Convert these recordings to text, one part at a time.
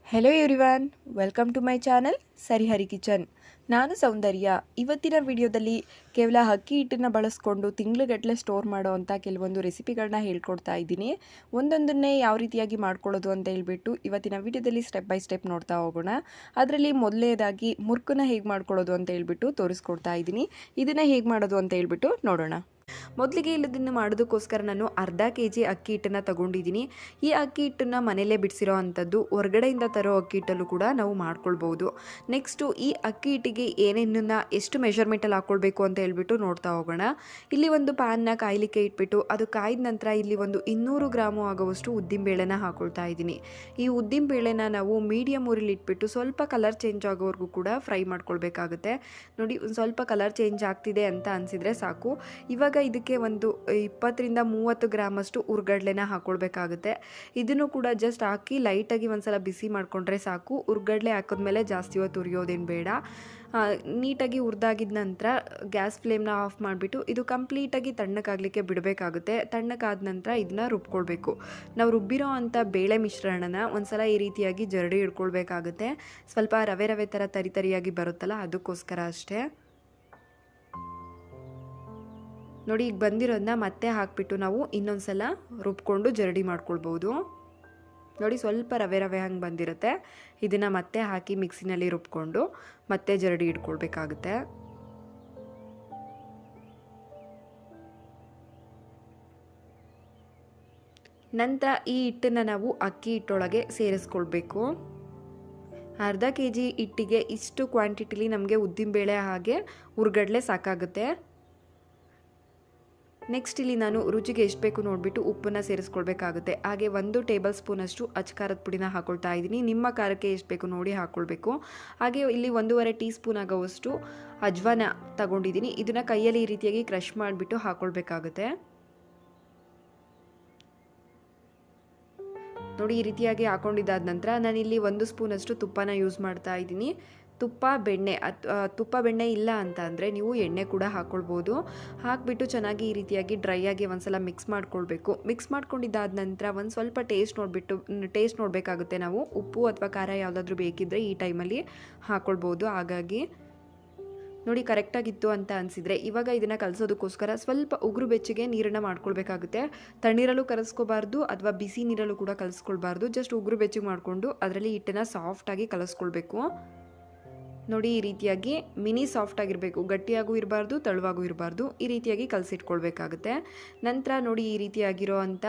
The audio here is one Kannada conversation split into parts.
Hello everyone, welcome to my channel Sarihari kitchen. ನಾನು ಸೌಂದರ್ಯ. ಇವತ್ತಿನ ವಿಡಿಯೋದಲ್ಲಿ ಕೇವಲ ಅಕ್ಕಿ ಹಿಟ್ಟನ್ನು ಬಳಸ್ಕೊಂಡು ತಿಂಗಳುಗಟ್ಟಲೆ ಸ್ಟೋರ್ ಮಾಡೋ ಅಂಥ ಕೆಲವೊಂದು ರೆಸಿಪಿಗಳನ್ನ ಹೇಳ್ಕೊಡ್ತಾ ಇದ್ದೀನಿ. ಒಂದೊಂದನ್ನೇ ಯಾವ ರೀತಿಯಾಗಿ ಮಾಡ್ಕೊಳ್ಳೋದು ಅಂತ ಹೇಳ್ಬಿಟ್ಟು ಇವತ್ತಿನ ವಿಡಿಯೋದಲ್ಲಿ ಸ್ಟೆಪ್ ಬೈ ಸ್ಟೆಪ್ ನೋಡ್ತಾ ಹೋಗೋಣ. ಅದರಲ್ಲಿ ಮೊದಲನೇದಾಗಿ ಮುರ್ಕನ್ನ ಹೇಗೆ ಮಾಡ್ಕೊಳ್ಳೋದು ಅಂತ ಹೇಳ್ಬಿಟ್ಟು ತೋರಿಸ್ಕೊಡ್ತಾ ಇದ್ದೀನಿ. ಇದನ್ನು ಹೇಗೆ ಮಾಡೋದು ಅಂತ ಹೇಳ್ಬಿಟ್ಟು ನೋಡೋಣ. ಮೊದಲಿಗೆ ಇಲ್ಲದನ್ನು ಮಾಡೋದಕ್ಕೋಸ್ಕರ ನಾನು ಅರ್ಧ ಕೆಜಿ ಅಕ್ಕಿ ಹಿಟ್ಟನ್ನು ತಗೊಂಡಿದ್ದೀನಿ. ಈ ಅಕ್ಕಿ ಹಿಟ್ಟನ್ನು ಮನೆಯಲ್ಲೇ ಬಿಡಿಸಿರೋ ಅಂಥದ್ದು, ಹೊರಗಡೆಯಿಂದ ತರೋ ಅಕ್ಕಿ ಹಿಟ್ಟಲ್ಲೂ ಕೂಡ ನಾವು ಮಾಡ್ಕೊಳ್ಬೋದು. ನೆಕ್ಸ್ಟು ಈ ಅಕ್ಕಿ ಹಿಟ್ಟಿಗೆ ಏನೇನನ್ನ ಎಷ್ಟು ಮೆಷರ್ಮೆಂಟಲ್ಲಿ ಹಾಕ್ಕೊಳ್ಬೇಕು ಅಂತ ಹೇಳ್ಬಿಟ್ಟು ನೋಡ್ತಾ ಹೋಗೋಣ. ಇಲ್ಲಿ ಒಂದು ಪ್ಯಾನ್ನ ಕಾಯಲಿಕ್ಕೆ ಇಟ್ಬಿಟ್ಟು ಅದು ಕಾಯ್ದ ನಂತರ ಇಲ್ಲಿ ಒಂದು 200 ಗ್ರಾಮು ಆಗುವಷ್ಟು ಉದ್ದಿನಬೇಳೆನ ಹಾಕ್ಕೊಳ್ತಾ ಇದ್ದೀನಿ. ಈ ಉದ್ದಿನಬೇಳೆನ ನಾವು ಮೀಡಿಯಮ್ ಊರಲ್ಲಿ ಇಟ್ಬಿಟ್ಟು ಸ್ವಲ್ಪ ಕಲರ್ ಚೇಂಜ್ ಆಗೋವರೆಗೂ ಕೂಡ ಫ್ರೈ ಮಾಡ್ಕೊಳ್ಬೇಕಾಗುತ್ತೆ. ನೋಡಿ, ಒಂದು ಸ್ವಲ್ಪ ಕಲರ್ ಚೇಂಜ್ ಆಗ್ತಿದೆ ಅಂತ ಅನಿಸಿದರೆ ಸಾಕು. ಇವಾಗ ಇದಕ್ಕೆ ಒಂದು 20-30 ಗ್ರಾಮಷ್ಟು ಹುರ್ಗಡ್ಲೆನ ಹಾಕ್ಕೊಳ್ಬೇಕಾಗುತ್ತೆ. ಇದನ್ನು ಕೂಡ ಜಸ್ಟ್ ಹಾಕಿ ಲೈಟಾಗಿ ಒಂದ್ಸಲ ಬಿಸಿ ಮಾಡಿಕೊಂಡ್ರೆ ಸಾಕು. ಹುರ್ಗಡ್ಲೆ ಹಾಕಿದ್ಮೇಲೆ ಜಾಸ್ತಿ ಹೊತ್ತು ಹುರಿಯೋದೇನು ಬೇಡ. ನೀಟಾಗಿ ಹುರಿದಾಗಿದ ನಂತರ ಗ್ಯಾಸ್ ಫ್ಲೇಮ್ನ ಆಫ್ ಮಾಡಿಬಿಟ್ಟು ಇದು ಕಂಪ್ಲೀಟಾಗಿ ತಣ್ಣಕ್ಕಾಗಲಿಕ್ಕೆ ಬಿಡಬೇಕಾಗುತ್ತೆ. ತಣ್ಣಕ್ಕಾದ ನಂತರ ಇದನ್ನ ರುಬ್ಕೊಳ್ಬೇಕು. ನಾವು ರುಬ್ಬಿರೋ ಅಂಥ ಬೇಳೆ ಮಿಶ್ರಣನ ಒಂದ್ಸಲ ಈ ರೀತಿಯಾಗಿ ಜರಡಿ ಹಿಡ್ಕೊಳ್ಬೇಕಾಗುತ್ತೆ. ಸ್ವಲ್ಪ ರವೆ ರವೆ ಥರ ತರಿಯಾಗಿ ಬರುತ್ತಲ್ಲ, ಅದಕ್ಕೋಸ್ಕರ ಅಷ್ಟೇ. ನೋಡಿ, ಈಗ ಬಂದಿರೋದನ್ನ ಮತ್ತೆ ಹಾಕಿಬಿಟ್ಟು ನಾವು ಇನ್ನೊಂದು ಸಲ ರುಬ್ಕೊಂಡು ಜರಡಿ ಮಾಡ್ಕೊಳ್ಬೋದು. ನೋಡಿ, ಸ್ವಲ್ಪ ರವೆ ರವೆ ಹಂಗೆ ಬಂದಿರುತ್ತೆ. ಇದನ್ನು ಮತ್ತೆ ಹಾಕಿ ಮಿಕ್ಸಿನಲ್ಲಿ ರುಬ್ಕೊಂಡು ಮತ್ತೆ ಜರಡಿ ಇಟ್ಕೊಳ್ಬೇಕಾಗುತ್ತೆ. ನಂತರ ಈ ಹಿಟ್ಟನ್ನು ನಾವು ಅಕ್ಕಿ ಹಿಟ್ಟೊಳಗೆ ಸೇರಿಸ್ಕೊಳ್ಬೇಕು. ಅರ್ಧ ಕೆಜಿ ಹಿಟ್ಟಿಗೆ ಇಷ್ಟು ಕ್ವಾಂಟಿಟಿಲಿ ನಮಗೆ ಉದ್ದಿನಬೇಳೆ ಹಾಗೆ ಹುರ್ಗಡ್ಲೆ ಸಾಕಾಗುತ್ತೆ. ನೆಕ್ಸ್ಟ್ ಇಲ್ಲಿ ನಾನು ರುಚಿಗೆ ಎಷ್ಟು ಬೇಕು ನೋಡಿಬಿಟ್ಟು ಉಪ್ಪನ್ನು ಸೇರಿಸ್ಕೊಳ್ಬೇಕಾಗುತ್ತೆ. ಹಾಗೆ 1 ಟೇಬಲ್ ಸ್ಪೂನಷ್ಟು ಅಚ್ಕಾರದ ಪುಡಿನ ಹಾಕ್ಕೊಳ್ತಾ ಇದ್ದೀನಿ. ನಿಮ್ಮ ಖಾರಕ್ಕೆ ಎಷ್ಟು ಬೇಕು ನೋಡಿ ಹಾಕ್ಕೊಳ್ಬೇಕು. ಹಾಗೆ ಇಲ್ಲಿ 1.5 ಟೀ ಸ್ಪೂನ್ ಆಗೋವಷ್ಟು ಅಜ್ವಾನ ತಗೊಂಡಿದ್ದೀನಿ. ಇದನ್ನು ಕೈಯಲ್ಲಿ ಈ ರೀತಿಯಾಗಿ ಕ್ರಷ್ ಮಾಡಿಬಿಟ್ಟು ಹಾಕ್ಕೊಳ್ಬೇಕಾಗುತ್ತೆ. ನೋಡಿ, ಈ ರೀತಿಯಾಗಿ ಹಾಕ್ಕೊಂಡಿದ್ದಾದ ನಂತರ ನಾನಿಲ್ಲಿ 1 ಸ್ಪೂನಷ್ಟು ತುಪ್ಪನ ಯೂಸ್ ಮಾಡ್ತಾ ಇದ್ದೀನಿ. ತುಪ್ಪ ಬೆಣ್ಣೆ ಇಲ್ಲ ಅಂತ ಅಂದರೆ ನೀವು ಎಣ್ಣೆ ಕೂಡ ಹಾಕ್ಕೊಳ್ಬೋದು. ಹಾಕಿಬಿಟ್ಟು ಚೆನ್ನಾಗಿ ಈ ರೀತಿಯಾಗಿ ಡ್ರೈ ಆಗಿ ಒಂದ್ಸಲ ಮಿಕ್ಸ್ ಮಾಡ್ಕೊಳ್ಬೇಕು. ಮಿಕ್ಸ್ ಮಾಡ್ಕೊಂಡಿದ್ದಾದ ನಂತರ ಒಂದು ಸ್ವಲ್ಪ ಟೇಸ್ಟ್ ನೋಡಬೇಕಾಗುತ್ತೆ. ನಾವು ಉಪ್ಪು ಅಥವಾ ಖಾರ ಯಾವುದಾದ್ರೂ ಬೇಕಿದ್ದರೆ ಈ ಟೈಮಲ್ಲಿ ಹಾಕ್ಕೊಳ್ಬೋದು. ಹಾಗಾಗಿ ನೋಡಿ, ಕರೆಕ್ಟಾಗಿತ್ತು ಅಂತ ಅನಿಸಿದರೆ ಇವಾಗ ಇದನ್ನು ಕಲಸೋದಕ್ಕೋಸ್ಕರ ಸ್ವಲ್ಪ ಉಗುರು ಬೆಚ್ಚಗೆ ನೀರನ್ನು ಮಾಡ್ಕೊಳ್ಬೇಕಾಗುತ್ತೆ. ತಣ್ಣೀರಲ್ಲೂ ಕಲಿಸ್ಕೋಬಾರ್ದು ಅಥವಾ ಬಿಸಿ ನೀರಲ್ಲೂ ಕೂಡ ಕಲಿಸ್ಕೊಳ್ಬಾರ್ದು. ಜಸ್ಟ್ ಉಗುರು ಬೆಚ್ಚಗೆ ಮಾಡಿಕೊಂಡು ಅದರಲ್ಲಿ ಹಿಟ್ಟನ್ನು ಸಾಫ್ಟಾಗಿ ಕಲಿಸ್ಕೊಳ್ಬೇಕು. ನೋಡಿ, ಈ ರೀತಿಯಾಗಿ ಮಿನಿ ಸಾಫ್ಟ್ ಆಗಿರಬೇಕು. ಗಟ್ಟಿಯಾಗೂ ಇರಬಾರ್ದು, ತಳುವಾಗೂ ಇರಬಾರ್ದು. ಈ ರೀತಿಯಾಗಿ ಕಲಸಿಟ್ಕೊಳ್ಬೇಕಾಗುತ್ತೆ. ನಂತರ ನೋಡಿ, ಈ ರೀತಿಯಾಗಿರೋ ಅಂಥ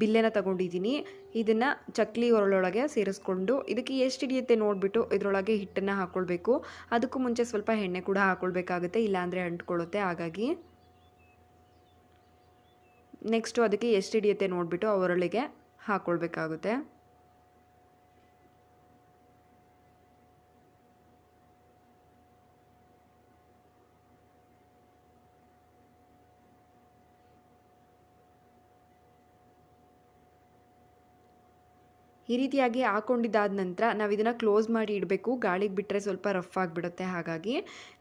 ಬಿಲ್ಲೆನ ತಗೊಂಡಿದ್ದೀನಿ. ಇದನ್ನು ಚಕ್ಲಿ ಒರಳೊಳಗೆ ಸೇರಿಸ್ಕೊಂಡು ಇದಕ್ಕೆ ಎಷ್ಟು ಹಿಡಿಯುತ್ತೆ ನೋಡಿಬಿಟ್ಟು ಇದರೊಳಗೆ ಹಿಟ್ಟನ್ನು ಹಾಕ್ಕೊಳ್ಬೇಕು. ಅದಕ್ಕೂ ಮುಂಚೆ ಸ್ವಲ್ಪ ಎಣ್ಣೆ ಕೂಡ ಹಾಕ್ಕೊಳ್ಬೇಕಾಗುತ್ತೆ, ಇಲ್ಲಾಂದರೆ ಅಂಟ್ಕೊಳ್ಳುತ್ತೆ. ಹಾಗಾಗಿ ನೆಕ್ಸ್ಟು ಅದಕ್ಕೆ ಎಷ್ಟು ಹಿಡಿಯುತ್ತೆ ನೋಡಿಬಿಟ್ಟು ಒರಳಿಗೆ ಹಾಕ್ಕೊಳ್ಬೇಕಾಗುತ್ತೆ. ಈ ರೀತಿಯಾಗಿ ಹಾಕ್ಕೊಂಡಿದ್ದಾದ ನಂತರ ನಾವು ಇದನ್ನು ಕ್ಲೋಸ್ ಮಾಡಿ ಇಡಬೇಕು. ಗಾಳಿಗೆ ಬಿಟ್ಟರೆ ಸ್ವಲ್ಪ ರಫ್ ಆಗಿಬಿಡುತ್ತೆ. ಹಾಗಾಗಿ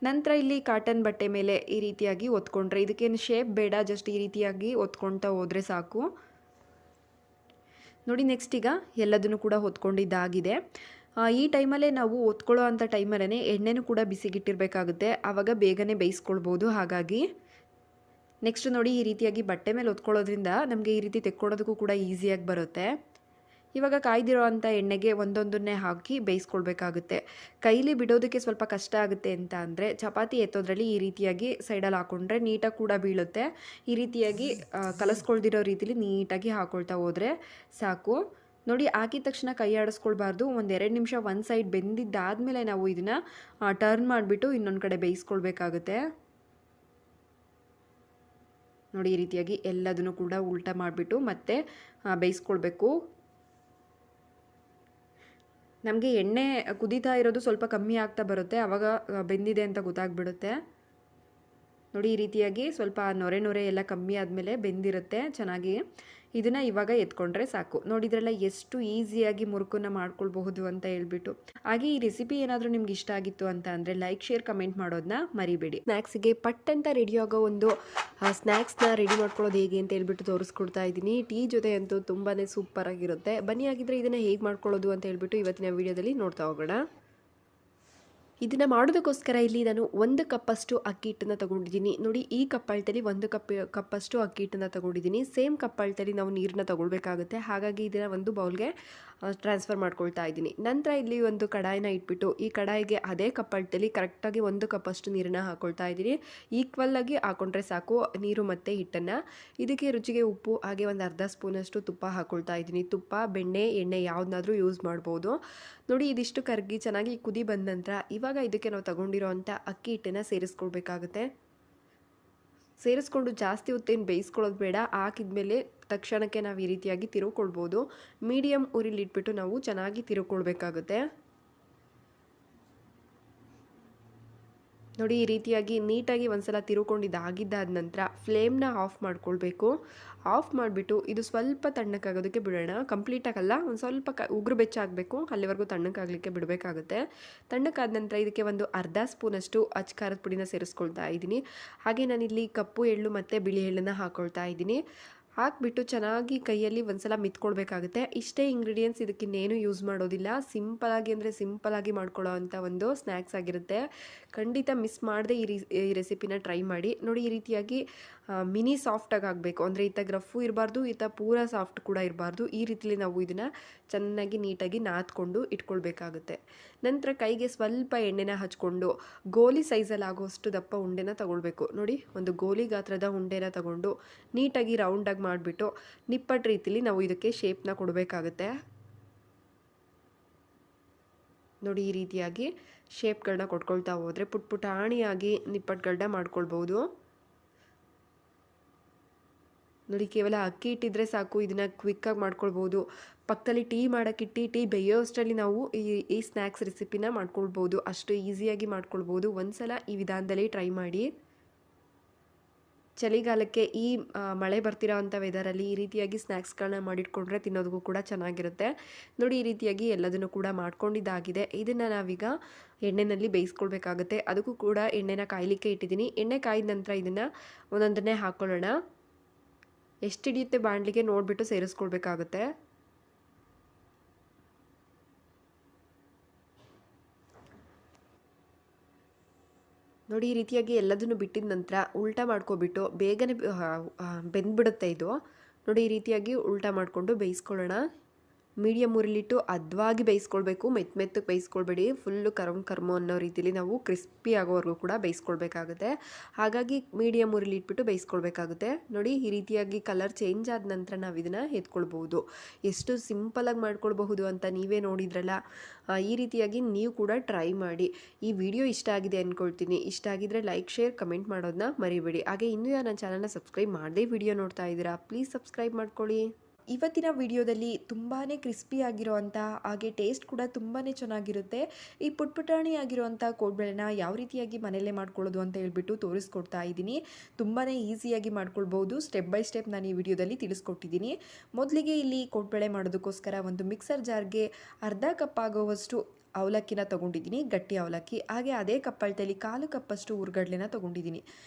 ನಂತರ ಇಲ್ಲಿ ಕಾಟನ್ ಬಟ್ಟೆ ಮೇಲೆ ಈ ರೀತಿಯಾಗಿ ಒತ್ಕೊಂಡ್ರೆ, ಇದಕ್ಕೇನು ಶೇಪ್ ಬೇಡ, ಜಸ್ಟ್ ಈ ರೀತಿಯಾಗಿ ಒತ್ಕೊಳ್ತಾ ಹೋದರೆ ಸಾಕು. ನೋಡಿ, ನೆಕ್ಸ್ಟ್ ಈಗ ಎಲ್ಲದನ್ನು ಕೂಡ ಹೊತ್ಕೊಂಡಿದ್ದಾಗಿದೆ. ಈ ಟೈಮಲ್ಲೇ ನಾವು ಒತ್ಕೊಳ್ಳೋ ಅಂಥ ಟೈಮಲ್ಲೇ ಎಣ್ಣೆನೂ ಕೂಡ ಬಿಸಿಗಿಟ್ಟಿರಬೇಕಾಗುತ್ತೆ. ಆವಾಗ ಬೇಗನೆ ಬೇಯಿಸ್ಕೊಳ್ಬೋದು. ಹಾಗಾಗಿ ನೆಕ್ಸ್ಟ್ ನೋಡಿ, ಈ ರೀತಿಯಾಗಿ ಬಟ್ಟೆ ಮೇಲೆ ಒತ್ಕೊಳ್ಳೋದ್ರಿಂದ ನಮಗೆ ಈ ರೀತಿ ತೆಕ್ಕೊಳ್ಳೋದಕ್ಕೂ ಕೂಡ ಈಸಿಯಾಗಿ ಬರುತ್ತೆ. ಇವಾಗ ಕಾಯ್ದಿರೋ ಅಂಥ ಎಣ್ಣೆಗೆ ಒಂದೊಂದನ್ನೇ ಹಾಕಿ ಬೇಯಿಸ್ಕೊಳ್ಬೇಕಾಗುತ್ತೆ. ಕೈಲಿ ಬಿಡೋದಕ್ಕೆ ಸ್ವಲ್ಪ ಕಷ್ಟ ಆಗುತ್ತೆ ಅಂತ ಅಂದರೆ ಚಪಾತಿ ಎತ್ತೋದ್ರಲ್ಲಿ ಈ ರೀತಿಯಾಗಿ ಸೈಡಲ್ಲಿ ಹಾಕ್ಕೊಂಡ್ರೆ ನೀಟಾಗಿ ಕೂಡ ಬೀಳುತ್ತೆ. ಈ ರೀತಿಯಾಗಿ ಕಲಸ್ಕೊಳ್ದಿರೋ ರೀತಿಲಿ ನೀಟಾಗಿ ಹಾಕ್ಕೊಳ್ತಾ ಹೋದರೆ ಸಾಕು. ನೋಡಿ, ಹಾಕಿದ ತಕ್ಷಣ ಕೈ ಆಡಿಸ್ಕೊಳ್ಬಾರ್ದು. 1-2 ನಿಮಿಷ ಒಂದು ಸೈಡ್ ಬೆಂದಿದ್ದಾದಮೇಲೆ ನಾವು ಇದನ್ನು ಟರ್ನ್ ಮಾಡಿಬಿಟ್ಟು ಇನ್ನೊಂದು ಕಡೆ ಬೇಯಿಸ್ಕೊಳ್ಬೇಕಾಗುತ್ತೆ. ನೋಡಿ, ಈ ರೀತಿಯಾಗಿ ಎಲ್ಲದನ್ನು ಕೂಡ ಉಲ್ಟಾ ಮಾಡಿಬಿಟ್ಟು ಮತ್ತೆ ಬೇಯಿಸ್ಕೊಳ್ಬೇಕು. ನಮಗೆ ಎಣ್ಣೆ ಕುದೀತಾ ಇರೋದು ಸ್ವಲ್ಪ ಕಮ್ಮಿ ಆಗ್ತಾ ಬರುತ್ತೆ, ಆವಾಗ ಬೆಂದಿದೆ ಅಂತ ಗೊತ್ತಾಗ್ಬಿಡುತ್ತೆ. ನೋಡಿ, ಈ ರೀತಿಯಾಗಿ ಸ್ವಲ್ಪ ನೊರೆ ಎಲ್ಲ ಕಮ್ಮಿ ಆದಮೇಲೆ ಬೆಂದಿರುತ್ತೆ ಚೆನ್ನಾಗಿ. ಇದನ್ನು ಇವಾಗ ಎತ್ಕೊಂಡ್ರೆ ಸಾಕು. ನೋಡಿದ್ರಲ್ಲ ಎಷ್ಟು ಈಸಿಯಾಗಿ ಮುರುಕನ್ನು ಮಾಡ್ಕೊಳ್ಬಹುದು ಅಂತ ಹೇಳ್ಬಿಟ್ಟು. ಹಾಗೆ ಈ ರೆಸಿಪಿ ಏನಾದರೂ ನಿಮ್ಗೆ ಇಷ್ಟ ಆಗಿತ್ತು ಅಂತ ಅಂದರೆ ಲೈಕ್ ಶೇರ್ ಕಮೆಂಟ್ ಮಾಡೋದನ್ನ ಮರಿಬೇಡಿ. ಸ್ನ್ಯಾಕ್ಸ್ಗೆ ಪಟ್ ಅಂತ ರೆಡಿ ಆಗೋ ಒಂದು ಸ್ನ್ಯಾಕ್ಸ್ನ ರೆಡಿ ಮಾಡ್ಕೊಳ್ಳೋದು ಹೇಗೆ ಅಂತ ಹೇಳ್ಬಿಟ್ಟು ತೋರಿಸ್ಕೊಡ್ತಾ ಇದ್ದೀನಿ. ಟೀ ಜೊತೆ ಅಂತೂ ತುಂಬಾ ಸೂಪರ್ ಆಗಿರುತ್ತೆ. ಬನ್ನಿ ಆಗಿದ್ರೆ ಇದನ್ನು ಹೇಗೆ ಮಾಡ್ಕೊಳ್ಳೋದು ಅಂತ ಹೇಳ್ಬಿಟ್ಟು ಇವತ್ತಿನ ವಿಡಿಯೋದಲ್ಲಿ ನೋಡ್ತಾ ಹೋಗೋಣ. ಇದನ್ನು ಮಾಡೋದಕ್ಕೋಸ್ಕರ ಇಲ್ಲಿ ನಾನು 1 ಕಪ್ಪಷ್ಟು ಅಕ್ಕಿ ಹಿಟ್ಟನ್ನು ತೊಗೊಂಡಿದ್ದೀನಿ. ನೋಡಿ, ಈ ಕಪ್ ಅಳತೆಯಲ್ಲಿ 1 ಕಪ್ಪಷ್ಟು ಅಕ್ಕಿ ಹಿಟ್ಟನ್ನು ತೊಗೊಂಡಿದ್ದೀನಿ. ಸೇಮ್ ಕಪ್ ಅಳತೆಯಲ್ಲಿ ನಾವು ನೀರನ್ನ ತೊಗೊಳ್ಬೇಕಾಗುತ್ತೆ. ಹಾಗಾಗಿ ಇದನ್ನು ಒಂದು ಬೌಲ್ಗೆ ಟ್ರಾನ್ಸ್ಫರ್ ಮಾಡ್ಕೊಳ್ತಾ ಇದ್ದೀನಿ. ನಂತರ ಇಲ್ಲಿ ಒಂದು ಕಡಾಯಿನ ಇಟ್ಬಿಟ್ಟು ಈ ಕಡಾಯಿಗೆ ಅದೇ ಕಪ್ ಅಳತೆಯಲ್ಲಿ ಕರೆಕ್ಟಾಗಿ 1 ಕಪ್ಪಷ್ಟು ನೀರನ್ನು ಹಾಕ್ಕೊಳ್ತಾ ಇದ್ದೀನಿ. ಈಕ್ವಲ್ಲಾಗಿ ಹಾಕ್ಕೊಂಡ್ರೆ ಸಾಕು ನೀರು ಮತ್ತು ಹಿಟ್ಟನ್ನು. ಇದಕ್ಕೆ ರುಚಿಗೆ ಉಪ್ಪು ಹಾಗೆ ಒಂದು ಅರ್ಧ ಸ್ಪೂನಷ್ಟು ತುಪ್ಪ ಹಾಕ್ಕೊಳ್ತಾ ಇದ್ದೀನಿ. ತುಪ್ಪ, ಬೆಣ್ಣೆ, ಎಣ್ಣೆ ಯಾವುದನ್ನಾದರೂ ಯೂಸ್ ಮಾಡ್ಬೋದು. ನೋಡಿ, ಇದಿಷ್ಟು ಕರಗಿ ಚೆನ್ನಾಗಿ ಕುದಿ ಬಂದ ನಂತರ ಇವಾಗ ಇದಕ್ಕೆ ನಾವು ತಗೊಂಡಿರೋ ಅಂಥ ಅಕ್ಕಿ ಹಿಟ್ಟನ್ನು ಸೇರಿಸ್ಕೊಳ್ಬೇಕಾಗುತ್ತೆ. ಸೇರಿಸ್ಕೊಂಡು ಜಾಸ್ತಿ ಹೊತ್ತೇನು ಬೇಯಿಸ್ಕೊಳ್ಳೋದು ಬೇಡ. ಹಾಕಿದ್ಮೇಲೆ ತಕ್ಷಣಕ್ಕೆ ನಾವು ಈ ರೀತಿಯಾಗಿ ತಿರುವ್ಕೊಳ್ಬೋದು. ಮೀಡಿಯಮ್ ಉರಿಲಿಟ್ಬಿಟ್ಟು ನಾವು ಚೆನ್ನಾಗಿ ತಿರುವ್ಕೊಳ್ಬೇಕಾಗುತ್ತೆ. ನೋಡಿ, ಈ ರೀತಿಯಾಗಿ ನೀಟಾಗಿ ಒಂದ್ಸಲ ತಿರುವ್ಕೊಂಡಿದ್ದಾಗಿದ್ದಾದ ನಂತರ ಫ್ಲೇಮ್ನ ಆಫ್ ಮಾಡ್ಕೊಳ್ಬೇಕು. ಆಫ್ ಮಾಡಿಬಿಟ್ಟು ಇದು ಸ್ವಲ್ಪ ತಣ್ಣಕ್ಕಾಗೋದಕ್ಕೆ ಬಿಡೋಣ. ಕಂಪ್ಲೀಟಾಗಲ್ಲ, ಒಂದು ಸ್ವಲ್ಪ ಉಗುರು ಬೆಚ್ಚಾಗಬೇಕು, ಅಲ್ಲಿವರೆಗೂ ತಣ್ಣಕ್ಕಾಗಲಿಕ್ಕೆ ಬಿಡಬೇಕಾಗುತ್ತೆ. ತಣ್ಣಕ್ಕಾದ ನಂತರ ಇದಕ್ಕೆ ಒಂದು ಅರ್ಧ ಸ್ಪೂನಷ್ಟು ಅಚ್ಚ ಖಾರದ ಪುಡಿನ ಸೇರಿಸ್ಕೊಳ್ತಾ ಇದ್ದೀನಿ. ಹಾಗೆ ನಾನಿಲ್ಲಿ ಕಪ್ಪು ಎಳ್ಳು ಮತ್ತು ಬಿಳಿ ಎಳ್ಳನ್ನು ಹಾಕ್ಕೊಳ್ತಾ ಇದ್ದೀನಿ. ಹಾಕ್ಬಿಟ್ಟು ಚೆನ್ನಾಗಿ ಕೈಯಲ್ಲಿ ಒಂದ್ಸಲ ಮಿತ್ಕೊಳ್ಬೇಕಾಗುತ್ತೆ. ಇಷ್ಟೇ ಇಂಗ್ರೀಡಿಯೆಂಟ್ಸ್, ಇದಕ್ಕಿನ್ನೇನು ಯೂಸ್ ಮಾಡೋದಿಲ್ಲ. ಸಿಂಪಲಾಗಿ ಅಂದರೆ ಸಿಂಪಲಾಗಿ ಮಾಡ್ಕೊಳ್ಳೋ ಅಂಥ ಒಂದು ಸ್ನ್ಯಾಕ್ಸ್ ಆಗಿರುತ್ತೆ. ಖಂಡಿತ ಮಿಸ್ ಮಾಡದೆ ಈ ರೆಸಿಪಿನ ಟ್ರೈ ಮಾಡಿ. ನೋಡಿ, ಈ ರೀತಿಯಾಗಿ ಮಿನಿ ಸಾಫ್ಟಾಗಿ ಆಗಬೇಕು. ಅಂದರೆ ಈತ ರಫು ಇರಬಾರ್ದು, ಈತ ಪೂರ ಸಾಫ್ಟ್ ಕೂಡ ಇರಬಾರ್ದು. ಈ ರೀತಿಲಿ ನಾವು ಇದನ್ನು ಚೆನ್ನಾಗಿ ನೀಟಾಗಿ ನಾದ್ಕೊಂಡು ಇಟ್ಕೊಳ್ಬೇಕಾಗುತ್ತೆ. ನಂತರ ಕೈಗೆ ಸ್ವಲ್ಪ ಎಣ್ಣೆನ ಹಚ್ಕೊಂಡು ಗೋಲಿ ಸೈಜಲ್ಲಿ ಆಗೋಷ್ಟು ದಪ್ಪ ಉಂಡೆನ ತಗೊಳ್ಬೇಕು. ನೋಡಿ, ಒಂದು ಗೋಲಿ ಗಾತ್ರದ ಉಂಡೆನ ತಗೊಂಡು ನೀಟಾಗಿ ರೌಂಡಾಗಿ ಮಾಡಿಬಿಟ್ಟು ನಿಪ್ಪಟ್ಟು ರೀತಿಲಿ ನಾವು ಇದಕ್ಕೆ ಶೇಪ್ನ ಕೊಡಬೇಕಾಗುತ್ತೆ. ನೋಡಿ, ಈ ರೀತಿಯಾಗಿ ಶೇಪ್ಗಳನ್ನ ಕೊಟ್ಕೊಳ್ತಾ ಹೋದರೆ ಪುಟಾಣಿಯಾಗಿ ನಿಪ್ಪಟ್ಟುಗಳನ್ನ ಮಾಡ್ಕೊಳ್ಬೋದು. ನೋಡಿ, ಕೇವಲ ಅಕ್ಕಿ ಇಟ್ಟಿದ್ರೆ ಸಾಕು, ಇದನ್ನು ಕ್ವಿಕ್ಕಾಗಿ ಮಾಡ್ಕೊಳ್ಬೋದು. ಪಕ್ಕದಲ್ಲಿ ಟೀ ಮಾಡೋಕ್ಕಿಟ್ಟು ಟೀ ಬೇಯೋ ಅಷ್ಟರಲ್ಲಿ ನಾವು ಈ ಸ್ನ್ಯಾಕ್ಸ್ ರೆಸಿಪಿನ ಮಾಡ್ಕೊಳ್ಬೋದು. ಅಷ್ಟು ಈಸಿಯಾಗಿ ಮಾಡ್ಕೊಳ್ಬೋದು. ಒಂದ್ಸಲ ಈ ವಿಧಾನದಲ್ಲಿ ಟ್ರೈ ಮಾಡಿ. ಚಳಿಗಾಲಕ್ಕೆ ಈ ಮಳೆ ಬರ್ತಿರೋ ಅಂಥ ವೆದರಲ್ಲಿ ಈ ರೀತಿಯಾಗಿ ಸ್ನ್ಯಾಕ್ಸ್ಗಳನ್ನ ಮಾಡಿಟ್ಕೊಂಡ್ರೆ ತಿನ್ನೋದಕ್ಕೂ ಕೂಡ ಚೆನ್ನಾಗಿರುತ್ತೆ. ನೋಡಿ, ಈ ರೀತಿಯಾಗಿ ಎಲ್ಲದನ್ನು ಕೂಡ ಮಾಡ್ಕೊಂಡಿದ್ದಾಗಿದೆ. ಇದನ್ನು ನಾವೀಗ ಎಣ್ಣೆಯಲ್ಲಿ ಬೇಯಿಸ್ಕೊಳ್ಬೇಕಾಗುತ್ತೆ. ಅದಕ್ಕೂ ಕೂಡ ಎಣ್ಣೆನ ಕಾಯಲಿಕ್ಕೆ ಇಟ್ಟಿದ್ದೀನಿ. ಎಣ್ಣೆ ಕಾಯ್ದ ನಂತರ ಇದನ್ನು ಒಂದೊಂದನ್ನೇ ಹಾಕ್ಕೊಳ್ಳೋಣ. ಎಷ್ಟು ಹಿಡಿಯುತ್ತೆ ಬಾಣಲಿಗೆ ನೋಡಿಬಿಟ್ಟು ಸೇರಿಸ್ಕೊಳ್ಬೇಕಾಗುತ್ತೆ. ನೋಡಿ, ಈ ರೀತಿಯಾಗಿ ಎಲ್ಲದನ್ನು ಬಿಟ್ಟಿದ ನಂತರ ಉಲ್ಟಾ ಮಾಡ್ಕೊಬಿಟ್ಟು ಬೇಗನೆ ಬೆಂದ್ಬಿಡುತ್ತೆ ಇದು. ನೋಡಿ, ಈ ರೀತಿಯಾಗಿ ಉಲ್ಟಾ ಮಾಡಿಕೊಂಡು ಬೇಯಿಸ್ಕೊಳ್ಳೋಣ. ಮೀಡಿಯಮ್ ಉರಿಲಿಟ್ಟು ಹದವಾಗಿ ಬೇಯಿಸ್ಕೊಳ್ಬೇಕು. ಮೆತ್ತಗೆ ಬೇಯಿಸ್ಕೊಳ್ಬೇಡಿ. ಫುಲ್ಲು ಕರ್ಮು ಅನ್ನೋ ರೀತಿಲಿ ನಾವು ಕ್ರಿಸ್ಪಿ ಆಗೋವರೆಗೂ ಕೂಡ ಬೇಯಿಸ್ಕೊಳ್ಬೇಕಾಗುತ್ತೆ. ಹಾಗಾಗಿ ಮೀಡಿಯಮ್ ಉರಿಲಿಟ್ಬಿಟ್ಟು ಬೇಯಿಸ್ಕೊಳ್ಬೇಕಾಗುತ್ತೆ. ನೋಡಿ, ಈ ರೀತಿಯಾಗಿ ಕಲರ್ ಚೇಂಜ್ ಆದ ನಂತರ ನಾವು ಇದನ್ನು ಎತ್ಕೊಳ್ಬೋದು. ಎಷ್ಟು ಸಿಂಪಲಾಗಿ ಮಾಡ್ಕೊಳ್ಬಹುದು ಅಂತ ನೀವೇ ನೋಡಿದ್ರಲ್ಲ. ಈ ರೀತಿಯಾಗಿ ನೀವು ಕೂಡ ಟ್ರೈ ಮಾಡಿ. ಈ ವಿಡಿಯೋ ಇಷ್ಟ ಆಗಿದೆ ಅಂದ್ಕೊಳ್ತೀನಿ. ಇಷ್ಟ ಆಗಿದ್ರೆ ಲೈಕ್ ಶೇರ್ ಕಮೆಂಟ್ ಮಾಡೋದನ್ನ ಮರಿಬೇಡಿ. ಹಾಗೆ ಇನ್ನೂ ಯಾರು ನನ್ನ ಚಾನಲ್ನ ಸಬ್ಸ್ಕ್ರೈಬ್ ಮಾಡದೇ ವಿಡಿಯೋ ನೋಡ್ತಾ ಇದ್ದೀರಾ, ಪ್ಲೀಸ್ ಸಬ್ಸ್ಕ್ರೈಬ್ ಮಾಡ್ಕೊಳ್ಳಿ. ಇವತ್ತಿನ ವಿಡಿಯೋದಲ್ಲಿ ತುಂಬಾ ಕ್ರಿಸ್ಪಿ ಆಗಿರೋವಂಥ ಹಾಗೆ ಟೇಸ್ಟ್ ಕೂಡ ತುಂಬಾ ಚೆನ್ನಾಗಿರುತ್ತೆ. ಈ ಪುಟಾಣಿ ಆಗಿರೋವಂಥ ಕೋಡ್ಬಳೆನ ಯಾವ ರೀತಿಯಾಗಿ ಮನೆಯಲ್ಲೇ ಮಾಡ್ಕೊಳ್ಳೋದು ಅಂತ ಹೇಳ್ಬಿಟ್ಟು ತೋರಿಸ್ಕೊಡ್ತಾ ಇದ್ದೀನಿ. ತುಂಬಾ ಈಸಿಯಾಗಿ ಮಾಡ್ಕೊಳ್ಬೋದು. ಸ್ಟೆಪ್ ಬೈ ಸ್ಟೆಪ್ ನಾನು ಈ ವಿಡಿಯೋದಲ್ಲಿ ತಿಳಿಸ್ಕೊಟ್ಟಿದ್ದೀನಿ. ಮೊದಲಿಗೆ ಇಲ್ಲಿ ಕೋಡ್ಬಳೆ ಮಾಡೋದಕ್ಕೋಸ್ಕರ ಒಂದು ಮಿಕ್ಸರ್ ಜಾರ್ಗೆ ಅರ್ಧ ಕಪ್ ಆಗೋವಷ್ಟು ಅವಲಕ್ಕಿನ ತೊಗೊಂಡಿದ್ದೀನಿ, ಗಟ್ಟಿ ಅವಲಕ್ಕಿ. ಹಾಗೆ ಅದೇ ಕಪ್ಪಳತೆಯಲ್ಲಿ 1/4 ಕಪ್ಪಷ್ಟು ಹುರ್ಗಡ್ಲೆನ ತೊಗೊಂಡಿದ್ದೀನಿ.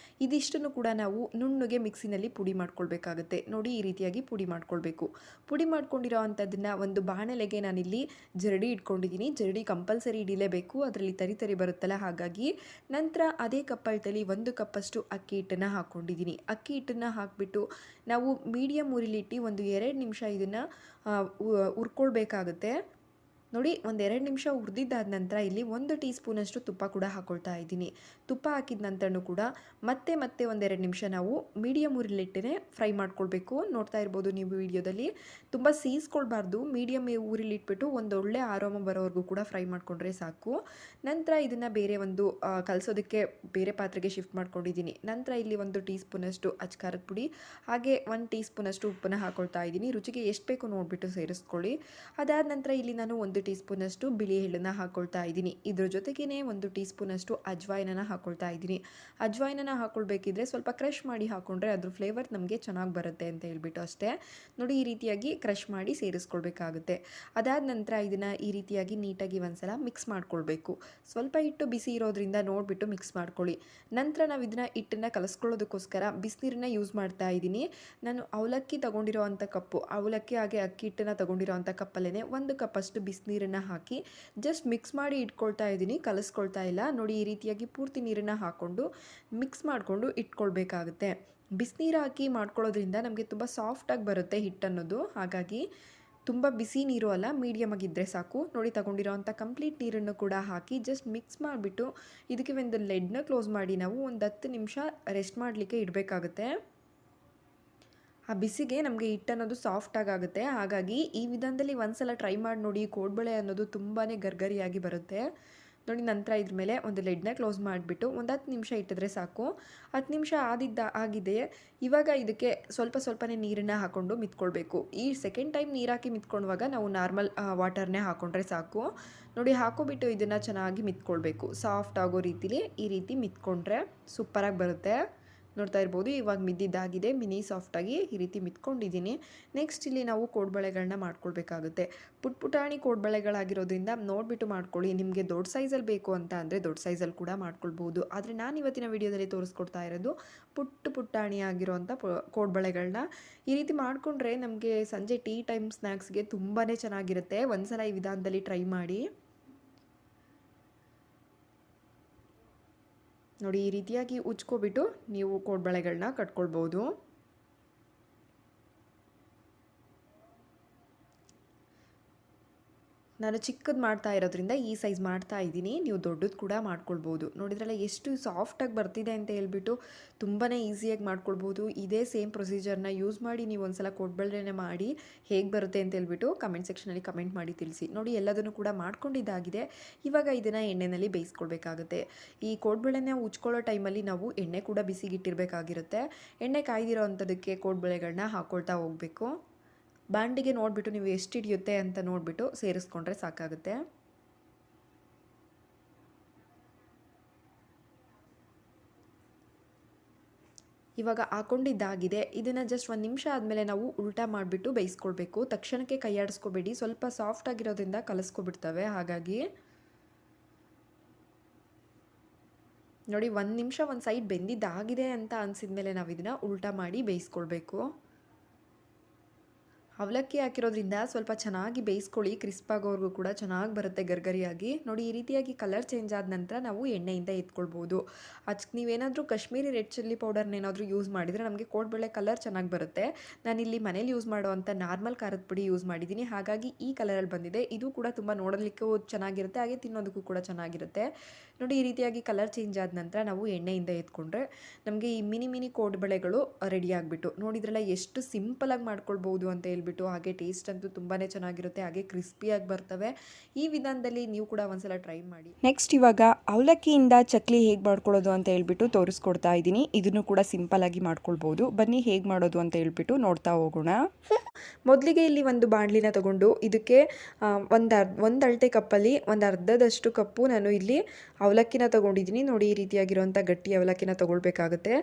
ಇದಿಷ್ಟನ್ನು ಕೂಡ ನಾವು ನುಣ್ಣಗೆ ಮಿಕ್ಸಿನಲ್ಲಿ ಪುಡಿ ಮಾಡ್ಕೊಳ್ಬೇಕಾಗುತ್ತೆ. ನೋಡಿ, ಈ ರೀತಿಯಾಗಿ ಪುಡಿ ಮಾಡ್ಕೊಳ್ಬೇಕು. ಪುಡಿ ಮಾಡ್ಕೊಂಡಿರೋ ಅಂಥದ್ದನ್ನು ಒಂದು ಬಾಣಲೆಗೆ ನಾನಿಲ್ಲಿ ಜರಡಿ ಇಟ್ಕೊಂಡಿದ್ದೀನಿ. ಜರಡಿ ಕಂಪಲ್ಸರಿ ಹಿಡಿಲೇಬೇಕು, ಅದರಲ್ಲಿ ತರಿ ಬರುತ್ತಲ್ಲ, ಹಾಗಾಗಿ. ನಂತರ ಅದೇ ಕಪ್ಪಳತೆಯಲ್ಲಿ 1 ಕಪ್ಪಷ್ಟು ಅಕ್ಕಿ ಹಿಟ್ಟನ್ನು ಹಾಕ್ಕೊಂಡಿದ್ದೀನಿ. ಅಕ್ಕಿ ಹಿಟ್ಟನ್ನು ಹಾಕಿಬಿಟ್ಟು ನಾವು ಮೀಡಿಯಮ್ ಉರಿಲಿಟ್ಟು ಒಂದು 2 ನಿಮಿಷ ಇದನ್ನು ಹುರ್ಕೊಳ್ಬೇಕಾಗುತ್ತೆ. ನೋಡಿ, ಒಂದು 2 ನಿಮಿಷ ಹುರಿದಿದ್ದಾದ ನಂತರ ಇಲ್ಲಿ 1 ಟೀ ಸ್ಪೂನಷ್ಟು ತುಪ್ಪ ಕೂಡ ಹಾಕ್ಕೊಳ್ತಾ ಇದ್ದೀನಿ. ತುಪ್ಪ ಹಾಕಿದ ನಂತರನೂ ಕೂಡ ಮತ್ತೆ ಒಂದು 2 ನಿಮಿಷ ನಾವು ಮೀಡಿಯಮ್ ಉರಿಲಿಟ್ಟೇ ಫ್ರೈ ಮಾಡ್ಕೊಳ್ಬೇಕು. ನೋಡ್ತಾ ಇರ್ಬೋದು ನೀವು ವಿಡಿಯೋದಲ್ಲಿ. ತುಂಬ ಸೀಸ್ಕೊಳ್ಬಾರ್ದು. ಮೀಡಿಯಮ್ ಉರಿಲಿಟ್ಬಿಟ್ಟು ಒಂದು ಒಳ್ಳೆ ಆರೋಮ ಬರೋವರೆಗೂ ಕೂಡ ಫ್ರೈ ಮಾಡಿಕೊಂಡ್ರೆ ಸಾಕು. ನಂತರ ಇದನ್ನು ಬೇರೆ ಒಂದು ಕಲಸೋದಕ್ಕೆ ಬೇರೆ ಪಾತ್ರೆಗೆ ಶಿಫ್ಟ್ ಮಾಡ್ಕೊಂಡಿದ್ದೀನಿ. ನಂತರ ಇಲ್ಲಿ 1 ಟೀ ಸ್ಪೂನಷ್ಟು ಅಚ್ಚ ಖಾರದ ಪುಡಿ ಹಾಗೆ 1 ಟೀ ಸ್ಪೂನಷ್ಟು ಉಪ್ಪನ್ನು ಹಾಕ್ಕೊಳ್ತಾ ಇದ್ದೀನಿ. ರುಚಿಗೆ ಎಷ್ಟು ಬೇಕೋ ನೋಡಿಬಿಟ್ಟು ಸೇರಿಸ್ಕೊಳ್ಳಿ. ಅದಾದ ನಂತರ ಇಲ್ಲಿ ನಾನು 1 ಟೀ ಸ್ಪೂನಷ್ಟು ಬಿಳಿ ಎಳ್ಳನ್ನು ಹಾಕ್ಕೊಳ್ತಾ ಇದ್ದೀನಿ. ಇದ್ರ ಜೊತೆಗೇ 1 ಟೀ ಸ್ಪೂನಷ್ಟು ಅಜ್ವಾಯಿನನ್ನು ಹಾಕ್ಕೊಳ್ತಾ ಇದ್ದೀನಿ. ಅಜ್ವಾಯಿನನ್ನು ಹಾಕ್ಕೊಳ್ಬೇಕಿದ್ರೆ ಸ್ವಲ್ಪ ಕ್ರಷ್ ಮಾಡಿ ಹಾಕ್ಕೊಂಡ್ರೆ ಅದ್ರ ಫ್ಲೇವರ್ ನಮಗೆ ಚೆನ್ನಾಗಿ ಬರುತ್ತೆ ಅಂತ ಹೇಳ್ಬಿಟ್ಟು ಅಷ್ಟೇ. ನೋಡಿ ಈ ರೀತಿಯಾಗಿ ಕ್ರಷ್ ಮಾಡಿ ಸೇರಿಸ್ಕೊಳ್ಬೇಕಾಗುತ್ತೆ. ಅದಾದ ನಂತರ ಇದನ್ನು ಈ ರೀತಿಯಾಗಿ ನೀಟಾಗಿ ಒಂದ್ಸಲ ಮಿಕ್ಸ್ ಮಾಡ್ಕೊಳ್ಬೇಕು. ಸ್ವಲ್ಪ ಹಿಟ್ಟು ಬಿಸಿ ಇರೋದ್ರಿಂದ ನೋಡಿಬಿಟ್ಟು ಮಿಕ್ಸ್ ಮಾಡ್ಕೊಳ್ಳಿ. ನಂತರ ನಾವು ಇದನ್ನು ಹಿಟ್ಟನ್ನು ಕಲಿಸ್ಕೊಳ್ಳೋದಕ್ಕೋಸ್ಕರ ಬಿಸಿನೀರನ್ನ ಯೂಸ್ ಮಾಡ್ತಾ ಇದ್ದೀನಿ. ನಾನು ಅವಲಕ್ಕಿ ತೊಗೊಂಡಿರೋ ಅಂಥ ಕಪ್ಪು, ಅವಲಕ್ಕಿ ಹಾಗೆ ಅಕ್ಕಿ ಹಿಟ್ಟನ್ನು ತೊಗೊಂಡಿರೋ ಅಂಥ ಕಪ್ಪಲ್ಲೇ 1 ಕಪ್ಪಷ್ಟು ಬಿಸಿನೀರನ್ನು ಹಾಕಿ ಜಸ್ಟ್ ಮಿಕ್ಸ್ ಮಾಡಿ ಇಟ್ಕೊಳ್ತಾ ಇದ್ದೀನಿ, ಕಲಿಸ್ಕೊಳ್ತಾ ಇಲ್ಲ. ನೋಡಿ ಈ ರೀತಿಯಾಗಿ ಪೂರ್ತಿ ನೀರನ್ನು ಹಾಕ್ಕೊಂಡು ಮಿಕ್ಸ್ ಮಾಡಿಕೊಂಡು ಇಟ್ಕೊಳ್ಬೇಕಾಗುತ್ತೆ. ಬಿಸಿನೀರು ಹಾಕಿ ಮಾಡ್ಕೊಳ್ಳೋದ್ರಿಂದ ನಮಗೆ ತುಂಬ ಸಾಫ್ಟಾಗಿ ಬರುತ್ತೆ ಹಿಟ್ಟನ್ನೋದು. ಹಾಗಾಗಿ ತುಂಬ ಬಿಸಿ ನೀರು ಅಲ್ಲ, ಮೀಡಿಯಮ್ ಆಗಿದ್ದರೆ ಸಾಕು. ನೋಡಿ ತಗೊಂಡಿರೋ ಅಂಥ ಕಂಪ್ಲೀಟ್ ನೀರನ್ನು ಕೂಡ ಹಾಕಿ ಜಸ್ಟ್ ಮಿಕ್ಸ್ ಮಾಡಿಬಿಟ್ಟು ಇದಕ್ಕೆ ಒಂದು ಲೆಡ್ನ ಕ್ಲೋಸ್ ಮಾಡಿ ನಾವು ಒಂದು 10 ನಿಮಿಷ ರೆಸ್ಟ್ ಮಾಡಲಿಕ್ಕೆ ಇಡಬೇಕಾಗುತ್ತೆ. ಆ ಬಿಸಿಗೆ ನಮಗೆ ಹಿಟ್ಟು ಅನ್ನೋದು ಸಾಫ್ಟಾಗಿ ಆಗುತ್ತೆ. ಹಾಗಾಗಿ ಈ ವಿಧಾನದಲ್ಲಿ ಒಂದ್ಸಲ ಟ್ರೈ ಮಾಡಿ ನೋಡಿ. ಕೋಡ್ಬಳೆ ಅನ್ನೋದು ತುಂಬಾ ಗರ್ಗರಿಯಾಗಿ ಬರುತ್ತೆ. ನೋಡಿ ನಂತರ ಇದ್ರ ಮೇಲೆ ಒಂದು ಲೆಡ್ನ ಕ್ಲೋಸ್ ಮಾಡಿಬಿಟ್ಟು ಒಂದು 10 ನಿಮಿಷ ಇಟ್ಟಿದ್ರೆ ಸಾಕು. 10 ನಿಮಿಷ ಆಗಿದೆ. ಇವಾಗ ಇದಕ್ಕೆ ಸ್ವಲ್ಪನೇ ನೀರನ್ನು ಹಾಕ್ಕೊಂಡು ಮಿತ್ಕೊಳ್ಬೇಕು. ಈ ಸೆಕೆಂಡ್ ಟೈಮ್ ನೀರು ಹಾಕಿ ಮಿತ್ಕೊಳ್ಳುವಾಗ ನಾವು ನಾರ್ಮಲ್ ವಾಟರ್ನೇ ಹಾಕ್ಕೊಂಡ್ರೆ ಸಾಕು. ನೋಡಿ ಹಾಕೋಬಿಟ್ಟು ಇದನ್ನು ಚೆನ್ನಾಗಿ ಮಿತ್ಕೊಳ್ಬೇಕು. ಸಾಫ್ಟ್ ಆಗೋ ರೀತಿಲಿ ಈ ರೀತಿ ಮಿತ್ಕೊಂಡ್ರೆ ಸೂಪರಾಗಿ ಬರುತ್ತೆ. ನೋಡ್ತಾ ಇರ್ಬೋದು, ಇವಾಗ ಮಿದ್ದಿದ್ದಾಗಿದೆ, ಮಿನಿ ಸಾಫ್ಟಾಗಿ ಈ ರೀತಿ ಮಿತ್ಕೊಂಡಿದ್ದೀನಿ. ನೆಕ್ಸ್ಟ್ ಇಲ್ಲಿ ನಾವು ಕೋಡ್ಬಳೆಗಳನ್ನ ಮಾಡ್ಕೊಳ್ಬೇಕಾಗುತ್ತೆ. ಪುಟಾಣಿ ಕೋಡ್ಬಳೆಗಳಾಗಿರೋದ್ರಿಂದ ನೋಡಿಬಿಟ್ಟು ಮಾಡ್ಕೊಳ್ಳಿ. ನಿಮಗೆ ದೊಡ್ಡ ಸೈಜಲ್ಲಿ ಬೇಕು ಅಂತ ಅಂದರೆ ದೊಡ್ಡ ಸೈಜಲ್ಲಿ ಕೂಡ ಮಾಡ್ಕೊಳ್ಬೋದು. ಆದರೆ ನಾನು ಇವತ್ತಿನ ವಿಡಿಯೋದಲ್ಲಿ ತೋರಿಸ್ಕೊಡ್ತಾ ಇರೋದು ಪುಟಾಣಿ ಆಗಿರೋವಂಥ ಕೋಡ್ಬಳೆಗಳನ್ನ. ಈ ರೀತಿ ಮಾಡಿಕೊಂಡ್ರೆ ನಮಗೆ ಸಂಜೆ ಟೀ ಟೈಮ್ ಸ್ನ್ಯಾಕ್ಸ್ಗೆ ತುಂಬಾ ಚೆನ್ನಾಗಿರುತ್ತೆ. ಒಂದ್ಸಲ ಈ ವಿಧಾನದಲ್ಲಿ ಟ್ರೈ ಮಾಡಿ. ನೋಡಿ ಈ ರೀತಿಯಾಗಿ ಉಜ್ಕೊಬಿಟ್ಟು ನೀವು ಕೋಡ್ಬಳೆಗಳನ್ನ ಕಟ್ಕೊಳ್ಬೋದು. ನಾನು ಚಿಕ್ಕದು ಮಾಡ್ತಾ ಇರೋದ್ರಿಂದ ಈ ಸೈಜ್ ಮಾಡ್ತಾ ಇದ್ದೀನಿ. ನೀವು ದೊಡ್ಡದು ಕೂಡ ಮಾಡ್ಕೊಳ್ಬೋದು. ನೋಡಿದ್ರಲ್ಲ ಎಷ್ಟು ಸಾಫ್ಟಾಗಿ ಬರ್ತಿದೆ ಅಂತ ಹೇಳ್ಬಿಟ್ಟು ತುಂಬಾ ಈಸಿಯಾಗಿ ಮಾಡ್ಕೊಳ್ಬೋದು. ಇದೇ ಸೇಮ್ ಪ್ರೊಸೀಜರ್ನ ಯೂಸ್ ಮಾಡಿ ನೀವು ಒಂದ್ಸಲ ಕೋಡ್ಬಳೆನೇ ಮಾಡಿ ಹೇಗೆ ಬರುತ್ತೆ ಅಂತ ಹೇಳ್ಬಿಟ್ಟು ಕಮೆಂಟ್ ಸೆಕ್ಷನಲ್ಲಿ ಕಮೆಂಟ್ ಮಾಡಿ ತಿಳಿಸಿ. ನೋಡಿ ಎಲ್ಲದನ್ನು ಕೂಡ ಮಾಡ್ಕೊಂಡಿದ್ದಾಗಿದೆ. ಇವಾಗ ಇದನ್ನು ಎಣ್ಣೆಯಲ್ಲಿ ಬೇಯಿಸ್ಕೊಳ್ಬೇಕಾಗುತ್ತೆ. ಈ ಕೋಡ್ಬಳೆನ ಉಜ್ಕೊಳ್ಳೋ ಟೈಮಲ್ಲಿ ನಾವು ಎಣ್ಣೆ ಕೂಡ ಬಿಸಿಗಿಟ್ಟಿರಬೇಕಾಗಿರುತ್ತೆ. ಎಣ್ಣೆ ಕಾಯ್ದಿರೋ ಅಂಥದಕ್ಕೆ ಕೋಡ್ಬಳೆಗಳನ್ನ ಹಾಕ್ಕೊಳ್ತಾ ಹೋಗಬೇಕು. ಬಾಂಡಿಗೆ ನೋಡಿಬಿಟ್ಟು ನೀವು ಎಷ್ಟು ಹಿಡಿಯುತ್ತೆ ಅಂತ ನೋಡಿಬಿಟ್ಟು ಸೇರಿಸ್ಕೊಂಡ್ರೆ ಸಾಕಾಗುತ್ತೆ. ಇವಾಗ ಹಾಕ್ಕೊಂಡಿದ್ದಾಗಿದೆ. ಇದನ್ನು ಜಸ್ಟ್ 1 ನಿಮಿಷ ಆದಮೇಲೆ ನಾವು ಉಲ್ಟಾ ಮಾಡಿಬಿಟ್ಟು ಬೇಯಿಸ್ಕೊಳ್ಬೇಕು. ತಕ್ಷಣಕ್ಕೆ ಕೈ ಆಡಿಸ್ಕೋಬೇಡಿ, ಸ್ವಲ್ಪ ಸಾಫ್ಟ್ ಆಗಿರೋದ್ರಿಂದ ಕಲಿಸ್ಕೊಬಿಡ್ತವೆ. ಹಾಗಾಗಿ ನೋಡಿ 1 ನಿಮಿಷ ಒಂದು ಸೈಡ್ ಬೆಂದಿದ್ದಾಗಿದೆ ಅಂತ ಅನಿಸಿದ್ಮೇಲೆ ನಾವು ಇದನ್ನು ಉಲ್ಟಾ ಮಾಡಿ ಬೇಯಿಸ್ಕೊಳ್ಬೇಕು. ಅವಲಕ್ಕಿ ಹಾಕಿರೋದ್ರಿಂದ ಸ್ವಲ್ಪ ಚೆನ್ನಾಗಿ ಬೇಯಿಸ್ಕೊಳ್ಳಿ. ಕ್ರಿಸ್ಪಾಗೋವರೆಗೂ ಕೂಡ ಚೆನ್ನಾಗಿ ಬರುತ್ತೆ ಗರ್ಗರಿಯಾಗಿ. ನೋಡಿ ಈ ರೀತಿಯಾಗಿ ಕಲರ್ ಚೇಂಜ್ ಆದ ನಂತರ ನಾವು ಎಣ್ಣೆಯಿಂದ ಎತ್ಕೊಳ್ಬೋದು. ನೀವೇನಾದರೂ ಕಾಶ್ಮೀರಿ ರೆಡ್ ಚಿಲ್ಲಿ ಪೌಡರ್ನೇನಾದರೂ ಯೂಸ್ ಮಾಡಿದರೆ ನಮಗೆ ಕೋಡ್ಬಳೆ ಕಲರ್ ಚೆನ್ನಾಗಿ ಬರುತ್ತೆ. ನಾನಿಲ್ಲಿ ಮನೇಲಿ ಯೂಸ್ ಮಾಡುವಂಥ ನಾರ್ಮಲ್ ಖಾರದ ಪುಡಿ ಯೂಸ್ ಮಾಡಿದ್ದೀನಿ. ಹಾಗಾಗಿ ಈ ಕಲರಲ್ಲಿ ಬಂದಿದೆ. ಇದು ಕೂಡ ತುಂಬ ನೋಡಲಿಕ್ಕೂ ಚೆನ್ನಾಗಿರುತ್ತೆ, ಹಾಗೆ ತಿನ್ನೋದಕ್ಕೂ ಕೂಡ ಚೆನ್ನಾಗಿರುತ್ತೆ. ನೋಡಿ ಈ ರೀತಿಯಾಗಿ ಕಲರ್ ಚೇಂಜ್ ಆದ ನಂತರ ನಾವು ಎಣ್ಣೆಯಿಂದ ಎತ್ಕೊಂಡ್ರೆ ನಮಗೆ ಈ ಮಿನಿ ಕೋಡ್ಬಳೆಗಳು ರೆಡಿ ಆಗಿಬಿಟ್ಟು. ನೋಡಿದ್ರಲ್ಲ ಎಷ್ಟು ಸಿಂಪಲಾಗಿ ಮಾಡ್ಕೊಳ್ಬೋದು ಅಂತ ಹೇಳ್ಬಿಟ್ಟು. ಹಾಗೆ ಟೇಸ್ಟ್ ಅಂತೂ ತುಂಬಾ ಚೆನ್ನಾಗಿರುತ್ತೆ, ಹಾಗೆ ಕ್ರಿಸ್ಪಿಯಾಗಿ ಬರ್ತವೆ. ಈ ವಿಧಾನದಲ್ಲಿ ನೀವು ಕೂಡ ಒಂದ್ಸಲ ಟ್ರೈ ಮಾಡಿ. ನೆಕ್ಸ್ಟ್ ಇವಾಗ ಅವಲಕ್ಕಿಯಿಂದ ಚಕ್ಲಿ ಹೇಗೆ ಮಾಡ್ಕೊಳ್ಳೋದು ಅಂತ ಹೇಳ್ಬಿಟ್ಟು ತೋರಿಸ್ಕೊಡ್ತಾ ಇದ್ದೀನಿ. ಇದನ್ನು ಕೂಡ ಸಿಂಪಲ್ ಆಗಿ ಮಾಡ್ಕೊಳ್ಬೋದು. ಬನ್ನಿ ಹೇಗೆ ಮಾಡೋದು ಅಂತ ಹೇಳ್ಬಿಟ್ಟು ನೋಡ್ತಾ ಹೋಗೋಣ. ಮೊದಲಿಗೆ ಇಲ್ಲಿ ಒಂದು ಬಾಣಲಿನ ತಗೊಂಡು ಇದಕ್ಕೆ ಒಂದು ಅಳತೆ ಕಪ್ಪಲ್ಲಿ ಒಂದು ಅರ್ಧದಷ್ಟು ಕಪ್ಪು ನಾನು ಇಲ್ಲಿ ಅವಲಕ್ಕಿನ ತಗೊಂಡಿದ್ದೀನಿ. ನೋಡಿ ಈ ರೀತಿಯಾಗಿರುವಂಥ ಗಟ್ಟಿ ಅವಲಕ್ಕಿನ ತಗೊಳ್ಬೇಕಾಗುತ್ತೆ.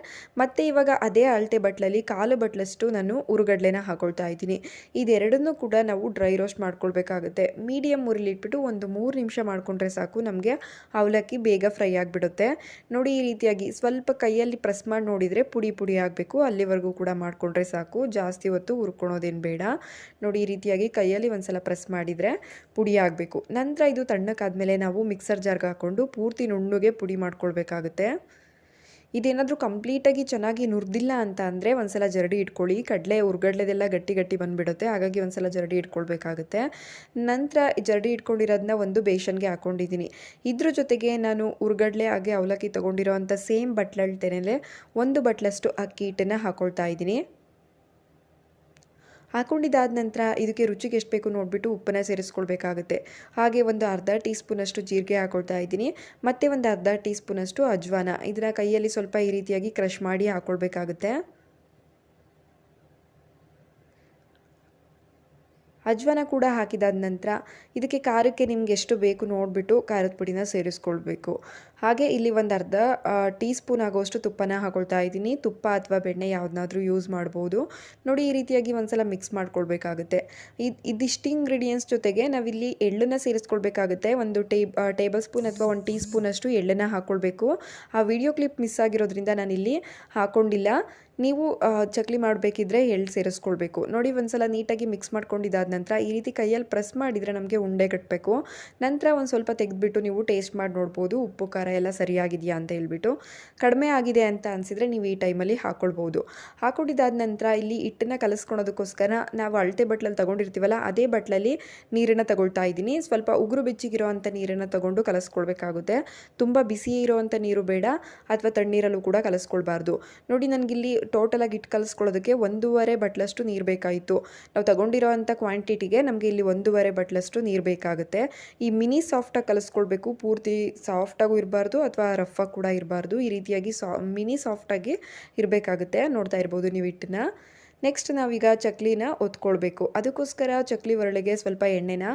ಮತ್ತು ಇವಾಗ ಅದೇ ಅಳತೆ ಬಟ್ಲಲ್ಲಿ 1/4 ಬಟ್ಲಷ್ಟು ನಾನು ಹುರುಗಡ್ಲೆನ ಹಾಕೊಳ್ತಾ ಇದ್ದೀನಿ. ಇದೆರಡನ್ನೂ ಕೂಡ ನಾವು ಡ್ರೈ ರೋಸ್ಟ್ ಮಾಡ್ಕೊಳ್ಬೇಕಾಗುತ್ತೆ. ಮೀಡಿಯಮ್ ಉರಿಲಿ ಇಟ್ಬಿಟ್ಟು ಒಂದು 3 ನಿಮಿಷ ಮಾಡಿಕೊಂಡ್ರೆ ಸಾಕು, ನಮಗೆ ಅವಲಕ್ಕಿ ಬೇಗ ಫ್ರೈ ಆಗಿಬಿಡುತ್ತೆ. ನೋಡಿ ಈ ರೀತಿಯಾಗಿ ಸ್ವಲ್ಪ ಕೈಯಲ್ಲಿ ಪ್ರೆಸ್ ಮಾಡಿ ನೋಡಿದರೆ ಪುಡಿ ಆಗಬೇಕು, ಅಲ್ಲಿವರೆಗೂ ಕೂಡ ಮಾಡಿಕೊಂಡ್ರೆ ಸಾಕು. ಜಾಸ್ತಿ ಹೊತ್ತು ಹುರ್ಕೊಳೋದೇನು ಬೇಡ. ನೋಡಿ ಈ ರೀತಿಯಾಗಿ ಕೈಯಲ್ಲಿ ಒಂದ್ಸಲ ಪ್ರೆಸ್ ಮಾಡಿದರೆ ಪುಡಿ ಆಗಬೇಕು. ನಂತರ ಇದು ತಣ್ಣಕ್ಕಾದ್ಮೇಲೆ ನಾವು ಮಿಕ್ಸರ್ ಜಾರ್ಗೆ ಹಾಕ್ಕೊಂಡು ಪೂರ್ತಿ ನುಣ್ಣಗೆ ಪುಡಿ ಮಾಡ್ಕೊಳ್ಬೇಕಾಗುತ್ತೆ. ಇದೇನಾದರೂ ಕಂಪ್ಲೀಟಾಗಿ ಚೆನ್ನಾಗಿ ನುರಿದಿಲ್ಲ ಅಂತ ಅಂದರೆ ಒಂದ್ಸಲ ಜರಡಿ ಇಟ್ಕೊಳ್ಳಿ. ಹುರ್ಗಡ್ಲೆದೆಲ್ಲ ಗಟ್ಟಿ ಬಂದುಬಿಡುತ್ತೆ. ಹಾಗಾಗಿ ಒಂದ್ಸಲ ಜರಡಿ ಇಟ್ಕೊಳ್ಬೇಕಾಗುತ್ತೆ. ನಂತರ ಜರಡಿ ಇಟ್ಕೊಂಡಿರೋದನ್ನ ಒಂದು ಬೇಷನ್ಗೆ ಹಾಕ್ಕೊಂಡಿದ್ದೀನಿ. ಇದ್ರ ಜೊತೆಗೆ ನಾನು ಹುರ್ಗಡ್ಲೆ ಹಾಗೆ ಅವಲಕ್ಕಿ ತೊಗೊಂಡಿರೋ ಅಂಥ ಸೇಮ್ ಬಟ್ಲಳ್ತೇನೆ 1 ಬಟ್ಲಷ್ಟು ಅಕ್ಕಿ ಹಿಟ್ಟನ್ನು ಹಾಕ್ಕೊಳ್ತಾ ಇದ್ದೀನಿ. ಹಾಕ್ಕೊಂಡಿದ್ದಾದ ನಂತರ ಇದಕ್ಕೆ ರುಚಿಗೆ ಎಷ್ಟು ಬೇಕು ನೋಡಿಬಿಟ್ಟು ಉಪ್ಪನ್ನು ಸೇರಿಸ್ಕೊಳ್ಬೇಕಾಗುತ್ತೆ. ಹಾಗೆ ಒಂದು ಅರ್ಧ ಟೀ ಸ್ಪೂನಷ್ಟು ಜೀರಿಗೆ ಹಾಕ್ಕೊಳ್ತಾ ಇದ್ದೀನಿ. ಮತ್ತು ಒಂದು ಅರ್ಧ ಟೀ ಸ್ಪೂನಷ್ಟು ಅಜ್ವಾನ, ಇದನ್ನು ಕೈಯಲ್ಲಿ ಸ್ವಲ್ಪ ಈ ರೀತಿಯಾಗಿ ಕ್ರಷ್ ಮಾಡಿ ಹಾಕ್ಕೊಳ್ಬೇಕಾಗುತ್ತೆ. ಅಜ್ವಾನ ಕೂಡ ಹಾಕಿದಾದ ನಂತರ ಇದಕ್ಕೆ ಖಾರಕ್ಕೆ ನಿಮ್ಗೆ ಎಷ್ಟು ಬೇಕು ನೋಡಿಬಿಟ್ಟು ಖಾರದ ಪುಡಿನ ಸೇರಿಸ್ಕೊಳ್ಬೇಕು. ಹಾಗೆ ಇಲ್ಲಿ ಒಂದು ಅರ್ಧ ಟೀ ಸ್ಪೂನ್ ಆಗೋಷ್ಟು ತುಪ್ಪನ ಹಾಕೊಳ್ತಾ ಇದ್ದೀನಿ. ತುಪ್ಪ ಅಥವಾ ಬೆಣ್ಣೆ ಯಾವುದನ್ನಾದ್ರೂ ಯೂಸ್ ಮಾಡ್ಬೋದು. ನೋಡಿ ಈ ರೀತಿಯಾಗಿ ಒಂದ್ಸಲ ಮಿಕ್ಸ್ ಮಾಡ್ಕೊಳ್ಬೇಕಾಗುತ್ತೆ. ಇದಿಷ್ಟು ಇಂಗ್ರೀಡಿಯೆಂಟ್ಸ್ ಜೊತೆಗೆ ನಾವಿಲ್ಲಿ ಎಳ್ಳನ್ನು ಸೇರಿಸ್ಕೊಳ್ಬೇಕಾಗುತ್ತೆ. ಒಂದು ಟೇಬಲ್ ಸ್ಪೂನ್ ಅಥವಾ 1 ಟೀ ಸ್ಪೂನಷ್ಟು ಎಳ್ಳನ್ನು ಹಾಕ್ಕೊಳ್ಬೇಕು. ಆ ವಿಡಿಯೋ ಕ್ಲಿಪ್ ಮಿಸ್ ಆಗಿರೋದ್ರಿಂದ ನಾನಿಲ್ಲಿ ಹಾಕ್ಕೊಂಡಿಲ್ಲ. ನೀವು ಚಕ್ಲಿ ಮಾಡಬೇಕಿದ್ರೆ ಎಳ್ಳು ಸೇರಿಸ್ಕೊಳ್ಬೇಕು. ನೋಡಿ ಒಂದ್ಸಲ ನೀಟಾಗಿ ಮಿಕ್ಸ್ ಮಾಡ್ಕೊಂಡಿದ್ದಾದ ನಂತರ ಈ ರೀತಿ ಕೈಯಲ್ಲಿ ಪ್ರೆಸ್ ಮಾಡಿದರೆ ನಮಗೆ ಉಂಡೆ ಕಟ್ಟಬೇಕು. ನಂತರ ಒಂದು ಸ್ವಲ್ಪ ತೆಗೆದುಬಿಟ್ಟು ನೀವು ಟೇಸ್ಟ್ ಮಾಡಿ ನೋಡ್ಬೋದು ಉಪ್ಪು ಖಾರ ಎಲ್ಲ ಸರಿಯಾಗಿದೆಯಾ ಅಂತ ಹೇಳ್ಬಿಟ್ಟು. ಕಡಿಮೆ ಆಗಿದೆ ಅಂತ ಅನಿಸಿದರೆ ನೀವು ಈ ಟೈಮಲ್ಲಿ ಹಾಕ್ಕೊಳ್ಬೋದು. ಹಾಕ್ಕೊಂಡಿದ್ದಾದ ನಂತರ ಇಲ್ಲಿ ಹಿಟ್ಟನ್ನು ಕಲಿಸ್ಕೊಳೋದಕ್ಕೋಸ್ಕರ ನಾವು ಅಳತೆ ಬಟ್ಲಲ್ಲಿ ತೊಗೊಂಡಿರ್ತೀವಲ್ಲ ಅದೇ ಬಟ್ಲಲ್ಲಿ ನೀರನ್ನು ತಗೊಳ್ತಾ ಇದ್ದೀನಿ. ಸ್ವಲ್ಪ ಉಗುರು ಬೆಚ್ಚಗಿರೋ ಅಂಥ ನೀರನ್ನು ತಗೊಂಡು ಕಲಿಸ್ಕೊಳ್ಬೇಕಾಗುತ್ತೆ. ತುಂಬ ಬಿಸಿ ಇರೋವಂಥ ನೀರು ಬೇಡ ಅಥವಾ ತಣ್ಣೀರಲ್ಲೂ ಕೂಡ ಕಲಿಸ್ಕೊಳ್ಬಾರ್ದು. ನೋಡಿ ನನಗಿಲ್ಲಿ ಟೋಟಲಾಗಿ ಹಿಟ್ಟು ಕಲಿಸ್ಕೊಳ್ಳೋದಕ್ಕೆ 1.5 ಬಟ್ಲಷ್ಟು ನೀರು ಬೇಕಾಯಿತು. ನಾವು ತಗೊಂಡಿರೋ ಅಂಥ ಕ್ವಾಂಟಿಟಿಗೆ ನಮಗೆ ಇಲ್ಲಿ 1.5 ಬಟ್ಲಷ್ಟು ನೀರು ಬೇಕಾಗುತ್ತೆ. ಈ ಮಿನಿ ಸಾಫ್ಟಾಗಿ ಕಲಿಸ್ಕೊಳ್ಬೇಕು. ಪೂರ್ತಿ ಸಾಫ್ಟಾಗೂ ಇರಬಾರ್ದು ಅಥವಾ ರಫಾಗಿ ಕೂಡ ಇರಬಾರ್ದು. ಈ ರೀತಿಯಾಗಿ ಮಿನಿ ಸಾಫ್ಟಾಗಿ ಇರಬೇಕಾಗುತ್ತೆ. ನೋಡ್ತಾ ಇರ್ಬೋದು ನೀವು ಹಿಟ್ಟನ್ನ. ನೆಕ್ಸ್ಟ್ ನಾವೀಗ ಚಕ್ಲಿನ ಒತ್ಕೊಳ್ಬೇಕು. ಅದಕ್ಕೋಸ್ಕರ ಚಕ್ಲಿ ಒರಳಿಗೆ ಸ್ವಲ್ಪ ಎಣ್ಣೆನ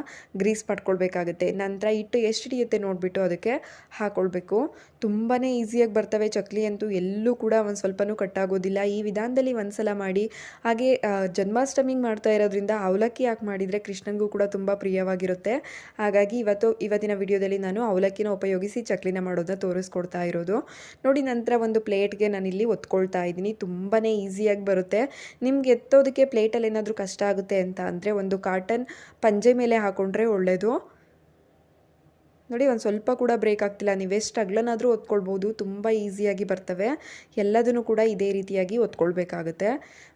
ಗ್ರೀಸ್ ಮಾಡ್ಕೊಳ್ಬೇಕಾಗುತ್ತೆ. ನಂತರ ಹಿಟ್ಟು ಎಷ್ಟು ಹಿಡಿಯುತ್ತೆ ನೋಡಿಬಿಟ್ಟು ಅದಕ್ಕೆ ಹಾಕ್ಕೊಳ್ಬೇಕು. ತುಂಬಾ ಈಸಿಯಾಗಿ ಬರ್ತವೆ ಚಕ್ಲಿ ಅಂತೂ, ಎಲ್ಲೂ ಕೂಡ ಒಂದು ಸ್ವಲ್ಪನೂ ಕಟ್ಟಾಗೋದಿಲ್ಲ. ಈ ವಿಧಾನದಲ್ಲಿ ಒಂದ್ಸಲ ಮಾಡಿ. ಹಾಗೆ ಜನ್ಮಾಷ್ಟಮಿಗೆ ಮಾಡ್ತಾ ಇರೋದ್ರಿಂದ ಅವಲಕ್ಕಿ ಹಾಕಿ ಮಾಡಿದರೆ ಕೃಷ್ಣನಿಗೂ ಕೂಡ ತುಂಬ ಪ್ರಿಯವಾಗಿರುತ್ತೆ. ಹಾಗಾಗಿ ಇವತ್ತಿನ ವಿಡಿಯೋದಲ್ಲಿ ನಾನು ಅವಲಕ್ಕಿನ ಉಪಯೋಗಿಸಿ ಚಕ್ಲಿನ ಮಾಡೋದನ್ನ ತೋರಿಸ್ಕೊಡ್ತಾ ಇರೋದು. ನೋಡಿ ನಂತರ ಒಂದು ಪ್ಲೇಟ್ಗೆ ನಾನಿಲ್ಲಿ ಒತ್ಕೊಳ್ತಾ ಇದ್ದೀನಿ. ತುಂಬಾ ಈಸಿಯಾಗಿ ಬರುತ್ತೆ. ನಿಮ್ಗೆ ಎತ್ತೋದಕ್ಕೆ ಪ್ಲೇಟಲ್ಲಿ ಏನಾದರೂ ಕಷ್ಟ ಆಗುತ್ತೆ ಅಂತ ಅಂದರೆ ಒಂದು ಕಾಟನ್ ಪಂಜೆ ಮೇಲೆ ಹಾಕ್ಕೊಂಡ್ರೆ ಒಳ್ಳೆಯದು. ನೋಡಿ ಒಂದು ಸ್ವಲ್ಪ ಕೂಡ ಬ್ರೇಕ್ ಆಗ್ತಿಲ್ಲ. ನೀವು ಎಷ್ಟು ಅಗ್ಲನಾದರೂ ಒತ್ಕೊಳ್ಬೋದು. ತುಂಬ ಈಸಿಯಾಗಿ ಬರ್ತವೆ. ಎಲ್ಲದನ್ನು ಕೂಡ ಇದೇ ರೀತಿಯಾಗಿ ಒತ್ಕೊಳ್ಬೇಕಾಗುತ್ತೆ.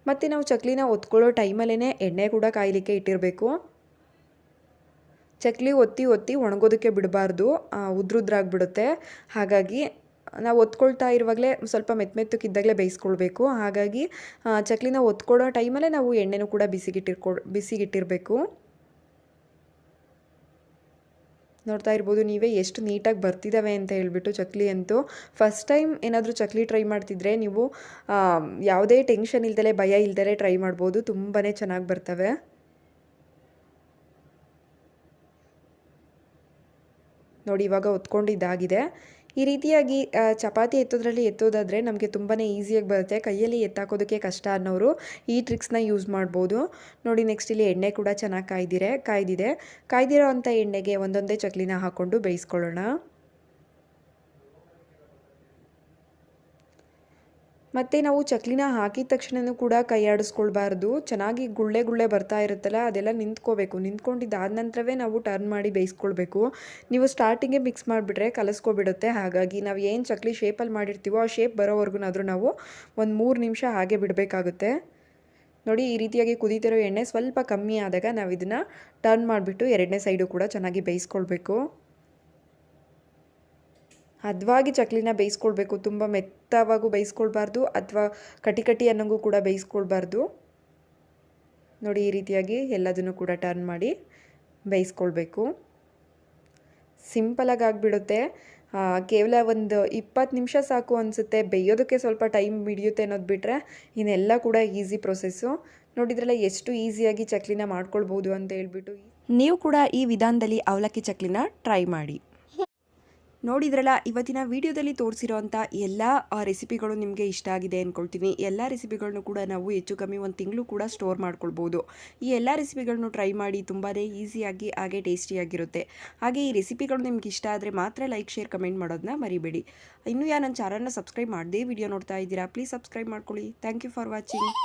ಮತ್ತು ನಾವು ಚಕ್ಲಿನ ಒತ್ಕೊಳ್ಳೋ ಟೈಮಲ್ಲೇ ಎಣ್ಣೆ ಕೂಡ ಕಾಯಲಿಕ್ಕೆ ಇಟ್ಟಿರಬೇಕು. ಚಕ್ಲಿ ಒತ್ತಿ ಒಣಗೋದಕ್ಕೆ ಬಿಡಬಾರ್ದು, ಉದ್ರುದ್ರಾಗ್ಬಿಡುತ್ತೆ. ಹಾಗಾಗಿ ನಾವು ಒತ್ಕೊಳ್ತಾ ಇರುವಾಗಲೇ ಸ್ವಲ್ಪ ಮೆತ್ತಕ್ಕಿದ್ದಾಗಲೇ ಬೇಯಿಸ್ಕೊಳ್ಬೇಕು. ಹಾಗಾಗಿ ಚಕ್ಲಿನ ಒತ್ಕೊಳ್ಳೋ ಟೈಮಲ್ಲೇ ನಾವು ಎಣ್ಣೆನೂ ಕೂಡ ಬಿಸಿಗಿಟ್ಟಿರಬೇಕು. ನೋಡ್ತಾ ಇರ್ಬೋದು ನೀವೇ ಎಷ್ಟು ನೀಟಾಗಿ ಬರ್ತಿದ್ದಾವೆ ಅಂತ ಹೇಳ್ಬಿಟ್ಟು ಚಕ್ಲಿ ಅಂತೂ. ಫಸ್ಟ್ ಟೈಮ್ ಏನಾದರೂ ಚಕ್ಲಿ ಟ್ರೈ ಮಾಡ್ತಿದ್ರೆ ನೀವು ಯಾವುದೇ ಟೆನ್ಷನ್ ಇಲ್ದಲೆ ಭಯ ಇಲ್ದಲೆ ಟ್ರೈ ಮಾಡ್ಬೋದು. ತುಂಬಾ ಚೆನ್ನಾಗಿ ಬರ್ತವೆ. ನೋಡಿ ಇವಾಗ ಒತ್ಕೊಂಡಿದ್ದಾಗಿದೆ. ಈ ರೀತಿಯಾಗಿ ಚಪಾತಿ ಎತ್ತೋದಾದರೆ ನಮಗೆ ತುಂಬಾ ಈಸಿಯಾಗಿ ಬರುತ್ತೆ. ಕೈಯಲ್ಲಿ ಎತ್ತಾಕೋದಕ್ಕೆ ಕಷ್ಟ ಅನ್ನೋರು ಈ ಟ್ರಿಕ್ಸ್ನ ಯೂಸ್ ಮಾಡ್ಬೋದು. ನೋಡಿ ನೆಕ್ಸ್ಟ್ ಇಲ್ಲಿ ಎಣ್ಣೆ ಕೂಡ ಚೆನ್ನಾಗಿ ಕಾಯ್ದಿರೋ ಅಂಥ ಎಣ್ಣೆಗೆ ಒಂದೊಂದೇ ಚಕ್ಲಿನ ಹಾಕ್ಕೊಂಡು ಬೇಯಿಸ್ಕೊಳ್ಳೋಣ. ಮತ್ತು ನಾವು ಚಕ್ಲಿನ ಹಾಕಿದ ತಕ್ಷಣವೂ ಕೂಡ ಕೈ ಆಡಿಸ್ಕೊಳ್ಬಾರ್ದು. ಚೆನ್ನಾಗಿ ಗುಳ್ಳೆ ಬರ್ತಾ ಇರುತ್ತಲ್ಲ ಅದೆಲ್ಲ ನಿಂತ್ಕೊಂಡಿದ್ದಾದ ನಂತರವೇ ನಾವು ಟರ್ನ್ ಮಾಡಿ ಬೇಯಿಸ್ಕೊಳ್ಬೇಕು. ನೀವು ಸ್ಟಾರ್ಟಿಂಗೇ ಮಿಕ್ಸ್ ಮಾಡಿಬಿಟ್ರೆ ಕಲಸ್ಕೊಬಿಡುತ್ತೆ. ಹಾಗಾಗಿ ನಾವು ಏನು ಚಕ್ಲಿ ಶೇಪಲ್ಲಿ ಮಾಡಿರ್ತೀವೋ ಆ ಶೇಪ್ ಬರೋವರೆಗೂ ನಾವು ಒಂದು 3 ನಿಮಿಷ ಹಾಗೆ ಬಿಡಬೇಕಾಗುತ್ತೆ. ನೋಡಿ ಈ ರೀತಿಯಾಗಿ ಕುದೀತಿರೋ ಎಣ್ಣೆ ಸ್ವಲ್ಪ ಕಮ್ಮಿ ಆದಾಗ ನಾವು ಇದನ್ನು ಟರ್ನ್ ಮಾಡಿಬಿಟ್ಟು ಎರಡನೇ ಸೈಡು ಕೂಡ ಚೆನ್ನಾಗಿ ಬೇಯಿಸ್ಕೊಳ್ಬೇಕು. ಹದವಾಗಿ ಚಕ್ಲಿನ ಬೇಯಿಸ್ಕೊಳ್ಬೇಕು. ತುಂಬ ಮೆತ್ತವಾಗೂ ಬೇಯಿಸ್ಕೊಳ್ಬಾರ್ದು ಅಥವಾ ಕಟಿ ಅನ್ನೋಂಗೂ ಕೂಡ ಬೇಯಿಸ್ಕೊಳ್ಬಾರ್ದು. ನೋಡಿ ಈ ರೀತಿಯಾಗಿ ಎಲ್ಲದನ್ನು ಕೂಡ ಟರ್ನ್ ಮಾಡಿ ಬೇಯಿಸ್ಕೊಳ್ಬೇಕು. ಸಿಂಪಲಾಗಿ ಆಗಿಬಿಡುತ್ತೆ. ಕೇವಲ ಒಂದು 20 ನಿಮಿಷ ಸಾಕು ಅನಿಸುತ್ತೆ. ಬೇಯೋದಕ್ಕೆ ಸ್ವಲ್ಪ ಟೈಮ್ ಹಿಡಿಯುತ್ತೆ ಅನ್ನೋದು ಬಿಟ್ಟರೆ ಇನ್ನೆಲ್ಲ ಕೂಡ ಈಸಿ ಪ್ರೊಸೆಸ್ಸು. ನೋಡಿದ್ರಲ್ಲ ಎಷ್ಟು ಈಸಿಯಾಗಿ ಚಕ್ಲಿನ ಮಾಡ್ಕೊಳ್ಬೋದು ಅಂತ ಹೇಳ್ಬಿಟ್ಟು. ನೀವು ಕೂಡ ಈ ವಿಧಾನದಲ್ಲಿ ಅವಲಕ್ಕಿ ಚಕ್ಲಿನ ಟ್ರೈ ಮಾಡಿ. ನೋಡಿದ್ರಲ್ಲ ಇವತ್ತಿನ ವಿಡಿಯೋದಲ್ಲಿ ತೋರಿಸಿರೋಂಥ ಎಲ್ಲ ರೆಸಿಪಿಗಳು ನಿಮಗೆ ಇಷ್ಟ ಆಗಿದೆ ಅಂದ್ಕೊಳ್ತೀನಿ. ಎಲ್ಲ ರೆಸಿಪಿಗಳನ್ನು ಕೂಡ ನಾವು ಹೆಚ್ಚು ಕಮ್ಮಿ 1 ತಿಂಗಳು ಕೂಡ ಸ್ಟೋರ್ ಮಾಡ್ಕೊಳ್ಬೋದು. ಈ ಎಲ್ಲ ರೆಸಿಪಿಗಳನ್ನು ಟ್ರೈ ಮಾಡಿ. ತುಂಬಾ ಈಸಿಯಾಗಿ ಹಾಗೆ ಟೇಸ್ಟಿಯಾಗಿರುತ್ತೆ. ಹಾಗೆ ಈ ರೆಸಿಪಿಗಳು ನಿಮ್ಗೆ ಇಷ್ಟ ಆದರೆ ಮಾತ್ರ ಲೈಕ್, ಶೇರ್, ಕಮೆಂಟ್ ಮಾಡೋದನ್ನ ಮರಿಬೇಡಿ. ಇನ್ನೂ ನನ್ನ ಚಾನಲ್ನ ಸಬ್ಸ್ಕ್ರೈಬ್ ಮಾಡದೇ ವಿಡಿಯೋ ನೋಡ್ತಾ ಇದ್ದೀರಾ, ಪ್ಲೀಸ್ ಸಬ್ಸ್ಕ್ರೈಬ್ ಮಾಡ್ಕೊಳ್ಳಿ. Thank you for watching.